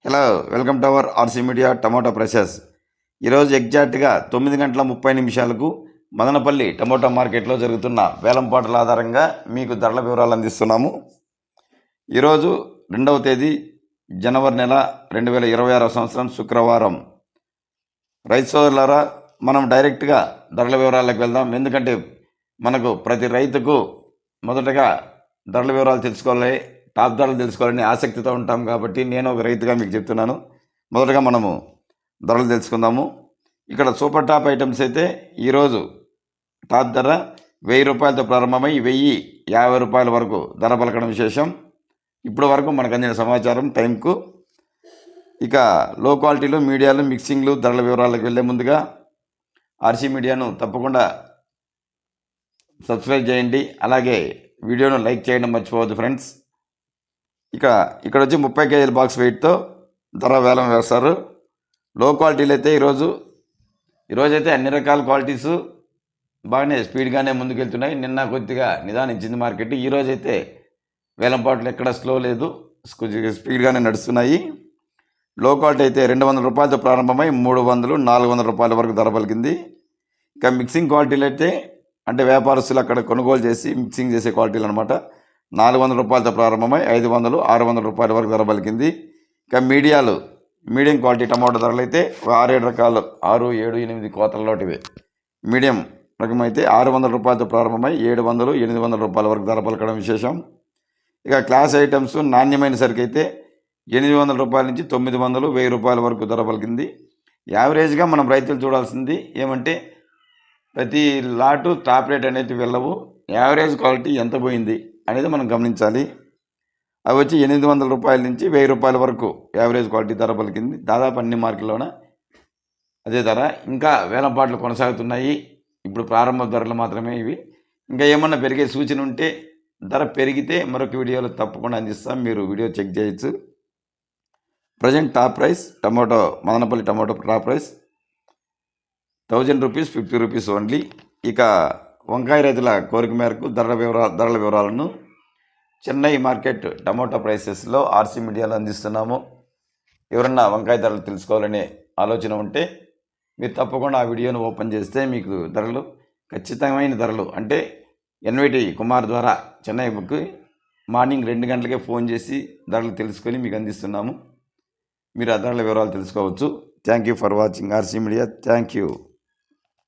Hello, welcome to our RC media tomato prices. ఈరోజు ఎగ్జాక్ట్గా 9 గంటల 30 నిమిషాలకు మదనపల్లి టమోటా మార్కెట్లో జరుగుతున్న వేలంపాటల ఆధారంగా మీకు ధరల వివరాలు అందిస్తున్నాము. ఈరోజు 2వ తేదీ జనవరి నెల 2026 సంవత్సరం శుక్రవారం. రైతు సోదరులారా, మనం డైరెక్ట్గా ధరల వివరాలకు వెళ్దాం. ఎందుకంటే మనకు ప్రతి రైతుకు మొదటగా ధరల వివరాలు తెలుసుకోవాలి, టాప్ ధరలు తెలుసుకోవాలని ఆసక్తితో ఉంటాం. కాబట్టి నేను ఒక రైతుగా మీకు చెప్తున్నాను. మొదటగా మనము ధరలు తెలుసుకుందాము. ఇక్కడ సూపర్ టాప్ ఐటమ్స్ అయితే ఈరోజు టాప్ ధర 1000 రూపాయలతో ప్రారంభమై 1050 రూపాయల వరకు ధర పలకడం విశేషం. ఇప్పటి వరకు మనకు అందిన సమాచారం టైంకు. ఇక లో క్వాలిటీలు, మీడియాలు, మిక్సింగ్లు ధరల వివరాలకు వెళ్ళే ముందుగా ఆర్సీ మీడియాను తప్పకుండా సబ్స్క్రైబ్ చేయండి. అలాగే వీడియోను లైక్ చేయడం మర్చిపోవద్దు ఫ్రెండ్స్. ఇక్కడ వచ్చి 30 కేజీల బాక్స్ వెయిట్తో ధర వేలం వేస్తారు. లో క్వాలిటీలు అయితే ఈరోజైతే అన్ని రకాల క్వాలిటీసు బాగానే స్పీడ్గానే ముందుకెళ్తున్నాయి. నిన్న కొద్దిగా నిదానించింది మార్కెట్. ఈరోజైతే వేలంపాట్లు ఎక్కడ స్లో లేదు, కొద్దిగా స్పీడ్గానే నడుస్తున్నాయి. లో క్వాలిటీ అయితే 200 రూపాయలతో ప్రారంభమై 300, 400 రూపాయల వరకు ధర పలికింది. ఇక మిక్సింగ్ క్వాలిటీలు అయితే అంటే వ్యాపారస్తులు అక్కడ కొనుగోలు చేసి మిక్సింగ్ చేసే క్వాలిటీలు అనమాట. 400 రూపాయలతో ప్రారంభమై 500, 600 రూపాయల వరకు ధర పలికింది. ఇక మీడియం క్వాలిటీ టమాటో ధరలు అయితే 6-7 రకాలు, 6, 7, 8 కోతల్లోటివి. మీడియం రకం అయితే 600 రూపాయలతో ప్రారంభమై 700, 800 రూపాయల వరకు ధర పలకడం విశేషం. ఇక క్లాస్ ఐటమ్స్ నాణ్యమైన సరికి అయితే 800 రూపాయల నుంచి 900, 1000 రూపాయల వరకు ధర పలికింది. యావరేజ్గా మనం రైతులు చూడాల్సింది ఏమంటే ప్రతి లాటు టాప్ రేట్ అనేది వెళ్ళవు, యావరేజ్ క్వాలిటీ ఎంత పోయింది అనేది మనం గమనించాలి. అవి వచ్చి 800 రూపాయల నుంచి 1000 రూపాయల వరకు యావరేజ్ క్వాలిటీ ధర పలికింది. దాదాపు అన్ని మార్కెట్లోన అదే ధర. ఇంకా వేలంపాట్లు కొనసాగుతున్నాయి. ఇప్పుడు ప్రారంభ ధరలు మాత్రమే ఇవి. ఇంకా ఏమన్నా పెరిగే సూచన ఉంటే ధర పెరిగితే మరొక వీడియోలో తప్పకుండా అందిస్తాం, మీరు వీడియో చెక్ చేయొచ్చు. Present top price Madanapalle tomato top price 1000 rupees, 50 rupees only. ఇక వంకాయ రైతుల కోరిక మేరకు ధరల వివరాలను చెన్నై మార్కెట్ టమాటో ప్రైసెస్లో ఆర్సీ మీడియాలో అందిస్తున్నాము. ఎవరన్నా వంకాయ ధరలు తెలుసుకోవాలనే ఆలోచన ఉంటే మీరు తప్పకుండా ఆ వీడియోను ఓపెన్ చేస్తే మీకు ధరలు, ఖచ్చితమైన ధరలు అంటే ఎన్విటి కుమార్ ద్వారా చెన్నై బుక్ మార్నింగ్ 2 గంటలకే ఫోన్ చేసి ధరలు తెలుసుకొని మీకు అందిస్తున్నాము. మీరు ఆ ధరల వివరాలు తెలుసుకోవచ్చు. Thank you for watching RC media. Thank you.